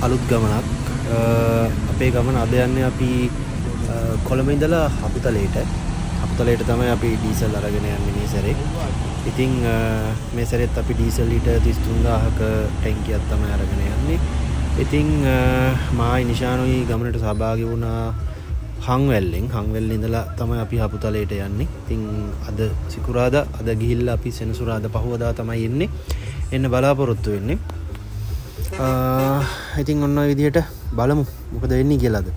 අලුත් ගමනක්. අපේ ගමන අද යන්නේ අපි කොළඹ ඉඳලා හපුතලේට. හපුතලේට තමයි අපි ඩීසල් අරගෙන යන්නේ මේ සැරේ. ඉතින් මේ සැරේත් අපි ඩීසල් ලීටර් 33000ක ටැංකියක් තමයි අරගෙන යන්නේ. ඉතින් මායි නිශානුයි ගමනට සහභාගී වුණා හංවැල්ලෙන් ඉඳලා තමයි අපි හපුතලේට යන්නේ. ඉතින් අද සිකුරාදා අද ගිහිල්ලා අපි සෙනසුරාදා පහවදා තමයි එන්නේ. එන්න බලාපොරොත්තු වෙන්නේ. ඉතින් ඔන්න ඔය විදිහට බලමු මොකද වෙන්නේ කියලාද.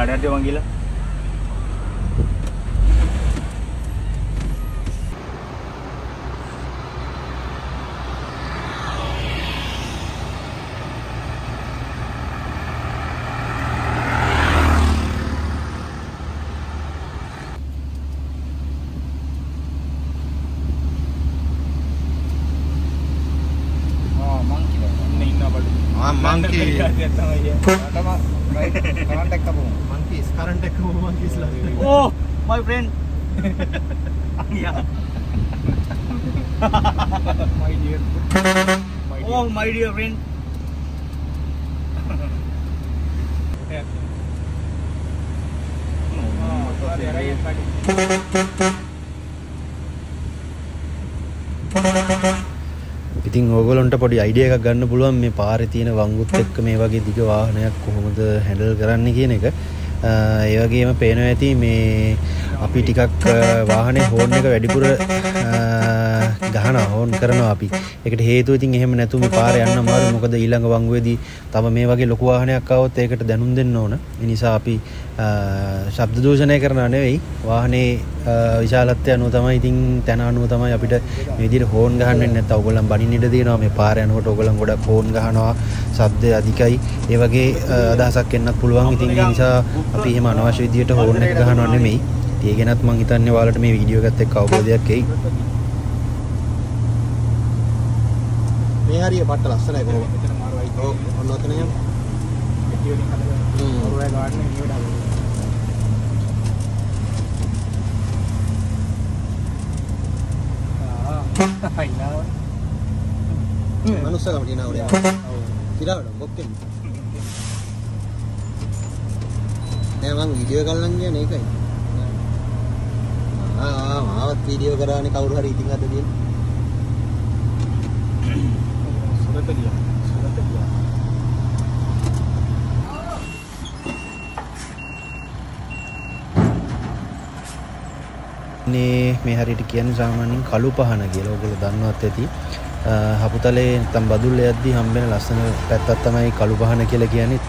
Ada orang gila. Oh, monkey dah. Ini nak balik. Ah, monkey. Current monkeys lah. Oh, my friend. Yeah. My dear. Oh, my dear friend. ඉතින් ඕගොල්ලන්ට පොඩි අයිඩියා එකක් ගන්න පුළුවන් මේ පාරේ තියෙන වංගුත් එක්ක මේ වගේ දිග වාහනයක් කොහොමද හැන්ඩල් කරන්න කියන එක. ඒ වගේම පේනවා ඇති මේ අපි ටිකක් වාහනේ හෝන් එක වැඩිපුර ගහනවා හෝන් කරනවා අපි. ඒකට හේතුව ඉතින් එහෙම නැතුව මේ පාරේ යන්න අමාරුයි. මොකද ඊළඟ වංගුවේදී තව මේ වගේ ලොකු වාහනයක් ආවොත් ඒකට දැනුම් දෙන්න ඕන. ඒ නිසා අපි ශබ්ද දූෂණය කරනවා නෙවෙයි. වාහනේ විශාලත්වය අනුව තමයි ඉතින් තන අනුව තමයි අපිට මේ විදිහට හෝන් ගහන්න වෙන්නේ. නැත්නම් ඕගොල්ලන් බනින්න ඉඩ දෙනවා. මේ පාරේ යනකොට ඕගොල්ලන් ගොඩක් හෝන් ගහනවා. ශබ්දය අධිකයි. ඒ වගේ අදහසක් එන්නත් පුළුවන්. ඉතින් ඒ නිසා අපි එහෙම අනවශ්‍ය විදිහට හෝන් එක ගහනවා නෙමෙයි. ඒ ගැනත් මම හිතන්නේ ඔයාලට මේ වීඩියෝ එකත් එක්ක අවබෝධයක් එයි. මේ හරිය පට්ට ලස්සනයි කොහොමද? ඔව් ඔන්න ඔතන යමු. වීඩියෝ එක හදලා ඔරුවයි ගන්න නියුඩ හයිනා. මනුස්සකම තියනවා උඩ. ඔව්. තිරාවට බොක්කෙන්. නෑ මම වීඩියෝ කරලා කියන්නේ ඒකයි. මාවත් වීඩියෝ කරානේ කවුරු හරි ඉතින් අද දින. සුරතලිය. මේ හරියට කියන්නේ සාමාන්‍යයෙන් කළු පහන කියලා. ඔයගොල්ලෝ දන්නවත් ඇති. හපුතලේ නැත්නම් බදුල්ල යද්දි හම්බෙන ලස්සන පැත්තක් තමයි කළු පහන කියලා කියන්නේ.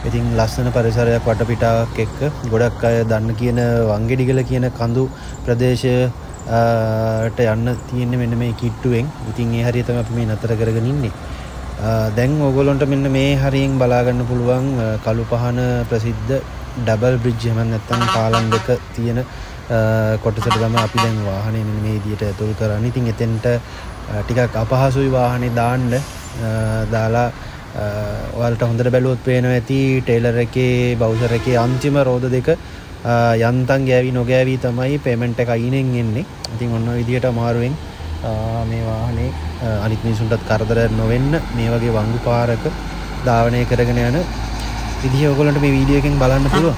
ඉතින් ලස්සන පරිසරයක් වටපිටාවක් එක්ක ගොඩක් අය දන්න කියන වංගෙඩිගල කියන කඳු ප්‍රදේශයට යන්න තියෙන්නේ මෙන්න මේ කිට්ටුවෙන්. ඉතින් ඒ හරිය තමයි අපි මේ නතර කරගෙන ඉන්නේ. දැන් ඕගොල්ලන්ට මෙන්න මේ හරියෙන් බලා ගන්න පුළුවන් කළු පහන ප්‍රසිද්ධ ඩබල් බ්‍රිජ් එහෙම නැත්නම් පාලම් දෙක තියෙන කොටසට තමයි අපි දැන් වාහනේ මෙන්න මේ විදියට ඇතුල් කරන්නේ. ඉතින් එතෙන්ට ටිකක් අපහසුයි වාහනේ දාන්න. දාලා ඔයාලට හොඳට බැලුවොත් පේනවා ඇති ටේලර් එකේ බවුසර් එකේ අන්තිම රෝද දෙක යන්තම් ගෑවි නොගෑවි තමයි පේමන්ට් එක අයිනෙන් එන්නේ. ඉතින් ඔන්න ඔය විදියට අමාරුවෙන් මේ වාහනේ අනිත් මිනිසුන්ටත් කරදර නොවෙන්න මේ වගේ වංගු පාරක ධාවනය කරගෙන යන විදිහ ඔයගොල්ලන්ට මේ වීඩියෝ එකෙන් බලන්න පුළුවන්.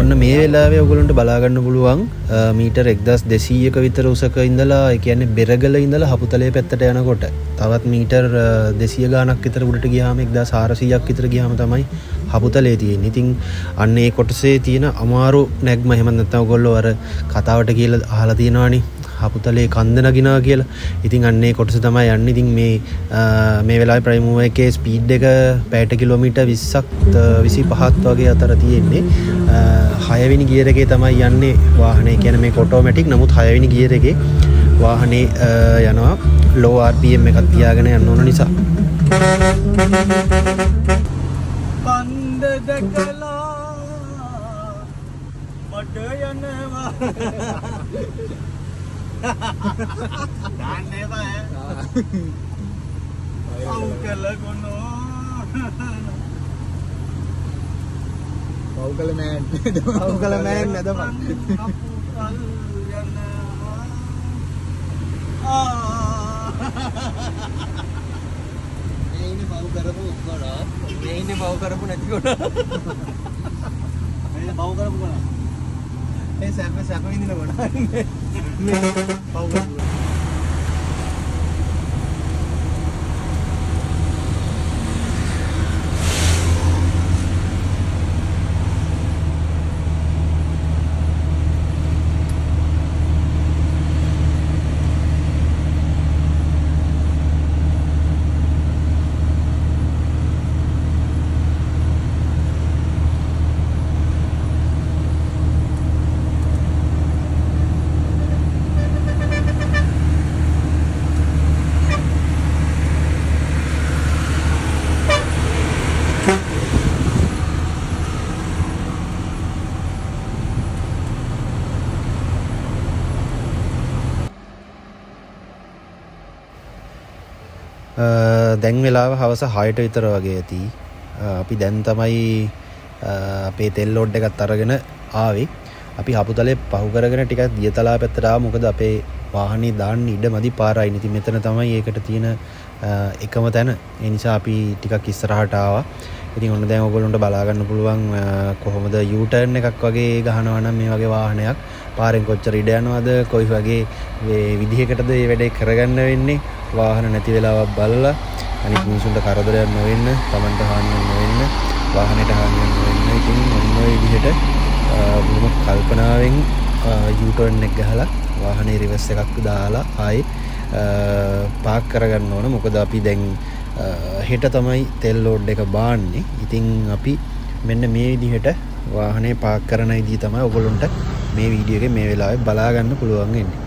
ඔන්න මේ වෙලාවේ ඔයගොල්ලන්ට බලා ගන්න පුළුවන් මීටර් 1200ක විතර උසක ඉඳලා ඒ කියන්නේ බෙරගල ඉඳලා හපුතලේ පැත්තට යනකොට තවත් මීටර් 200 ගාණක් විතර උඩට ගියාම 1400ක් විතර ගියාම තමයි හපුතලේ තියෙන්නේ. ඉතින් අන්න ඒ කොටසේ තියෙන අමාරු නැග්ම එහෙම නැත්නම් ඔයගොල්ලෝ අර කතාවට කියලා අහලා තියෙනවානේ හපුතලේ කන්ද නගිනවා කියලා. ඉතින් අන්න ඒ කොටස තමයි යන්නේ. ඉතින් මේ වෙලාවේ ප්‍රයිම් මූවර් එකේ ස්පීඩ් එක පැයට කිලෝමීටර් 20ක් 25ක් වගේ අතර තියෙන්නේ. 6 වෙනි ගියර් එකේ තමයි යන්නේ වාහනේ. කියන්නේ මේක ඔටෝමැටික්. නමුත් 6 වෙනි ගියර් එකේ වාහනේ යනවා low RPM එකක් තියාගෙන යන්න ඕන නිසා. කන්ද දැකලා මඩ යනවා. දාන්නේ බෑ. අවුකල ගොනෝ. අවුකල මෑන්. අවුකල මෑන් නේදපන්. මේ ඉන්නේ බව් කරපු උඩ. මේ ඉන්නේ බව් කරපු නැති කොට. මේ බව් කරපු කොට. ඒ සැප විඳින කොට. මේ බව් කරපු. දැන් වෙලාව හවස 6ට විතර වගේ ඇති. අපි දැන් තමයි අපේ තෙල් ලෝඩ් එකත් අරගෙන ආවේ. අපි හපුතලේ පහු කරගෙන ටිකක් දියතලා පැත්තට ආවා. මොකද අපේ වාහනේ දාන්න ඉඩ මදි පාරයි. ඉතින් මෙතන තමයි ඒකට තියෙන එකම තැන. ඒ නිසා අපි ටිකක් ඉස්සරහට ආවා. ඉතින් ඔන්න දැන් ඔයගොල්ලන්ට බලා ගන්න පුළුවන් කොහොමද U-turn එකක් වගේ ගහනවා නම් මේ වගේ වාහනයක් පාරෙන් කොච්චර ඉඩ යනවද, කොයි වගේ විදිහකටද මේ වැඩේ කරගන්න වෙන්නේ. වාහන නැති වෙලාවක් බලලා අනිත් මිනිසුන්ට කරදරයක් නොවෙන්න, Tamanට හානියක් නොවෙන්න, වාහනයට හානියක් නොවෙන්න. ඉතින් ඔන්න ඔය විදිහට බොහොම කල්පනාවෙන් U-turn එක ගහලා වාහනේ රිවර්ස් එකක් දාලා ආයේ පාක් කරගන්න ඕන. මොකද අපි දැන් හෙට තමයි තෙල් ලෝඩ් එක බාන්නේ. ඉතින් අපි මෙන්න මේ විදිහට වාහනේ පාක් කරන විදිහ තමයි ඔයගොල්ලන්ට මේ වීඩියෝ එකේ මේ වෙලාවේ බලා ගන්න පුළුවන් වෙන්නේ.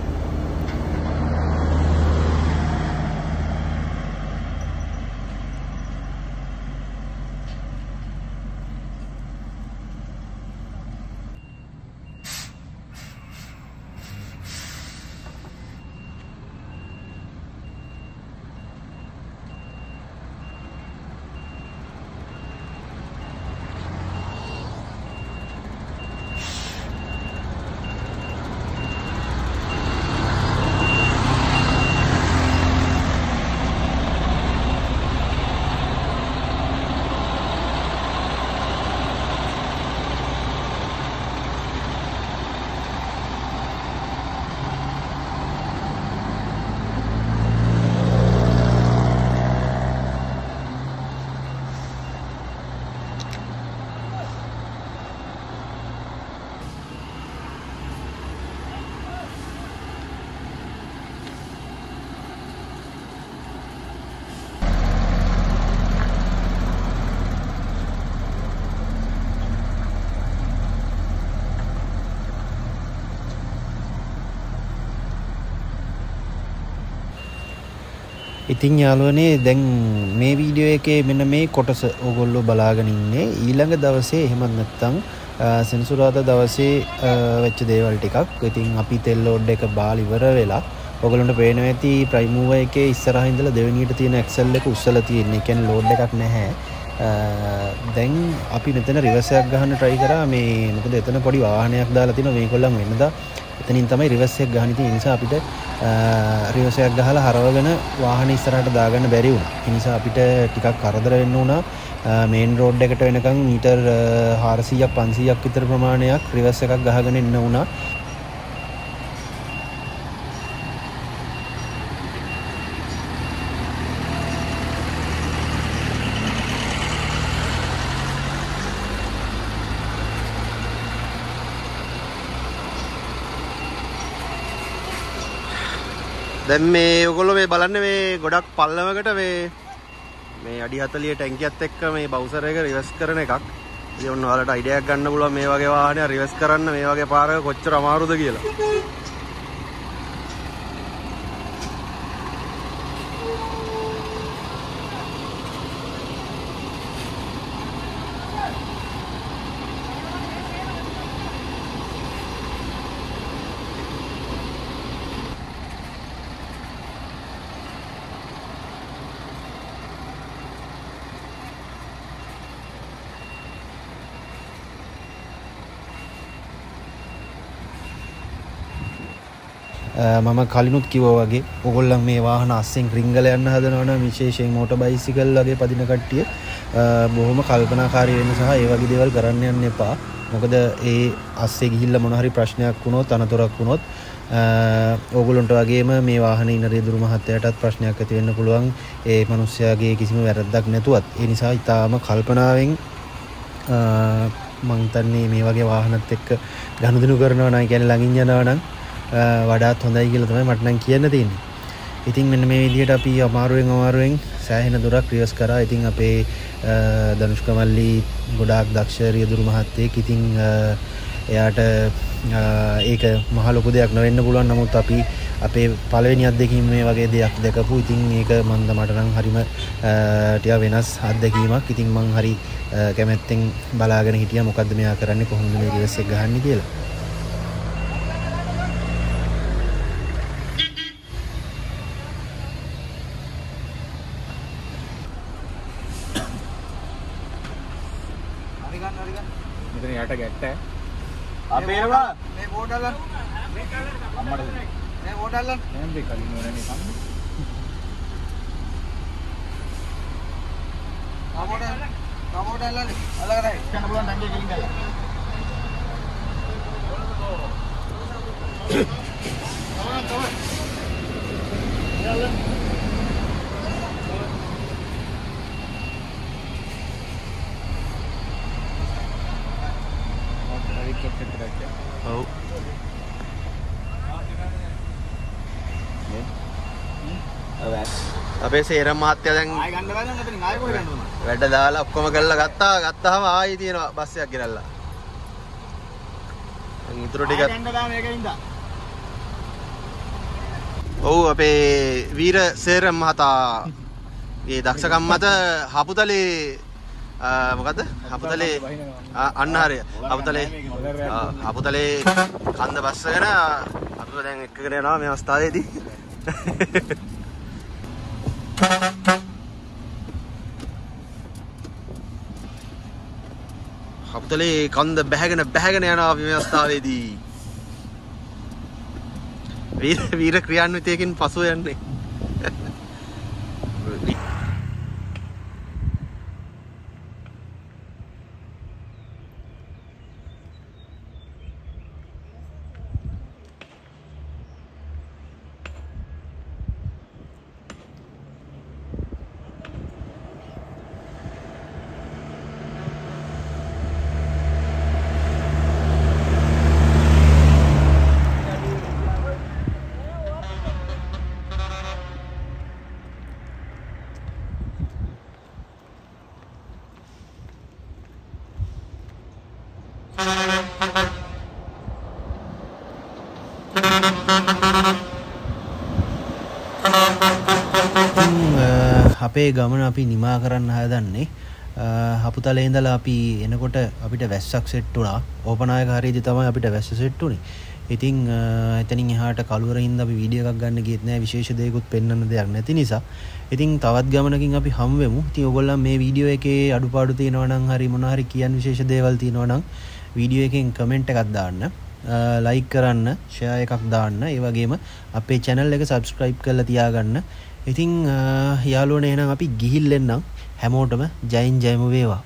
ඉතින් යාළුවනේ දැන් මේ වීඩියෝ එකේ මෙන්න මේ කොටස ඕගොල්ලෝ බලාගෙන ඉන්නේ. ඊළඟ දවසේ එහෙමත් නැත්නම් සෙනසුරාදා දවසේ වෙච්ච දේවල් ටිකක්. ඉතින් අපි තෙල් ලෝඩ් එක බාල ඉවර වෙලා ඔයගොල්ලන්ට පේනවා ඇති ප්‍රයිම් මූවර් එකේ ඉස්සරහින් ඉඳලා දෙවෙනියට තියෙන ඇක්සල් එක උස්සලා තියෙන. ඒ කියන්නේ ලෝඩ් එකක් නැහැ. දැන් අපි මෙතන රිවර්ස් එකක් ගහන්න try කරා. මේ මොකද එතන පොඩි වාහනයක් දාලා තිනවා මේගොල්ලන් වෙනදා. එතනින් තමයි රිවර්ස් එක ගහන්න තියෙන්නේ. ඒ නිසා අපිට රිවර්ස් එකක් ගහලා හරවගෙන වාහනේ ඉස්සරහට දාගන්න බැරි වුණා. ඒ නිසා අපිට ටිකක් කරදර වෙන්න වුණා. මේන් රෝඩ් එකට වෙනකන් මීටර් 400ක් 500ක් විතර ප්‍රමාණයක් රිවර්ස් එකක් ගහගෙන එන්න වුණා. දැන් මේ ඔයගොල්ලෝ මේ බලන්න මේ ගොඩක් පල්ලමකට මේ අඩි 40 ටැංකියත් එක්ක මේ බවුසර් එක රිවර්ස් කරන එකක්. ඉතින් ඔන්න ඔයාලට අයිඩියා එකක් ගන්න පුළුවන් මේ වගේ වාහනයක් රිවර්ස් කරන්න මේ වගේ පාරක කොච්චර අමාරුද කියලා. මම කලිනුත් කිව්වා වගේ ඕගොල්ලන් මේ වාහන අස්සෙන් රිංගල යන්න හදනවා නම් විශේෂයෙන් මෝටර් බයිසිකල් වගේ පදින කට්ටිය බොහොම කල්පනාකාරී වෙන්න සහ ඒ වගේ දේවල් කරන්න යන්න එපා. මොකද ඒ අස්සේ ගිහිල්ලා මොන හරි ප්‍රශ්නයක් වුණොත් අනතුරක් වුණොත් ඕගොල්ලන්ට වගේම මේ වාහනේ ඉන්න රියදුරු මහත්තයාටත් ප්‍රශ්නයක් ඇති වෙන්න පුළුවන්. ඒ මිනිස්යාගේ කිසිම වැරද්දක් නැතුවත්. ඒ නිසා ඊටාම කල්පනාවෙන් මං හිතන්නේ මේ වගේ වාහනත් එක්ක ගනුදෙනු කරනවා නම් කියන්නේ ළඟින් යනවා නම් වඩාත් හොඳයි කියලා තමයි මට නම් කියන්න තියෙන්නේ. ඉතින් මෙන්න මේ විදිහට අපි අමාරුවෙන් සෑහෙන දුරක් රිවර්ස් කරා. ඉතින් අපේ ධනුෂ්ක මල්ලි ගොඩාක් දක්ෂ රියදුරු මහත්තයෙක්. ඉතින් එයාට ඒක මහ ලොකු දෙයක් නොවෙන්න පුළුවන්. නමුත් අපි අපේ පළවෙනි අත්දැකීම මේ වගේ දෙයක් දැකපු. ඉතින් ඒක මන්ද මට නම් හරිම ටික වෙනස් අත්දැකීමක්. ඉතින් මං හරි කැමැත්තෙන් බලාගෙන හිටියා මොකද්ද මෙයා කරන්නේ, කොහොමද මේ රිවර්ස් එක ගහන්නේ කියලා. මෙතන යට ගැට්ට අපේවා මේ බෝඩල්ලන් අම්මට මේ බෝඩල්ලන් මම දෙක කලින් නෝරන්නේ කම්ම කමෝඩල්ලන් අලගරයි යන්න පුළුවන් ටැංකිය කෙලින් ගල්ලා ඔව් අපේ සේරම මහත්තයා දැන් ආයි ගන්න බෑ නම් අපිට ආයි පොර ගන්න ඕන. වැඩ දාලා ඔක්කොම කරලා ගත්තාම ආයි තියෙනවා බස් එකක් ගෙනල්ලා. දැන් ඊටු ටික ගන්න බෑ මේකෙන්ද. ඔව් අපේ වීර සේරම මහතා මේ දක්ෂකම් මත හපුතලේ මොකද්ද හපුතලේ අන්න හරිය හපුතලේ කන්ද බස්සගෙන අපිව දැන් එක්කගෙන යනවා මේ අවස්ථාවේදී. හපුතලේ කන්ද බැහැගෙන යනවා අපි මේ අවස්ථාවේදී. වීර ක්‍රියාන්විතයකින් පසුව යන්නේ. අපේ ගමන අපි නිමා කරන්න හදන්නේ හපුතලේ ඉඳලා අපි එනකොට අපිට වැස්සක් සෙට් වුණා. ඕපනායක හරියදී තමයි අපිට වැස්ස සෙට් වුනේ. ඉතින් එතනින් එහාට කළුවරින්ද අපි වීඩියෝ එකක් ගන්න ගියෙත් නෑ විශේෂ දෙයක්වත් පෙන්වන්න දෙයක් නැති නිසා. ඉතින් තවත් ගමනකින් අපි හමු වෙමු. ඉතින් ඔයගොල්ලන් මේ වීඩියෝ එකේ අඩුපාඩු තියෙනවා නම් හරි මොනවා හරි කියන්න විශේෂ දේවල් තියෙනවා නම් වීඩියෝ එකෙන් කමෙන්ට් එකක් දාන්න. ලයික් කරන්න, ෂෙයා එකක් දාන්න. ඒ වගේම අපේ channel එක subscribe කරලා තියාගන්න. ඉතින් යාළුවනේ එහෙනම් අපි ගිහිල්ලා එන්නම්. හැමෝටම ජයින් ජයම වේවා.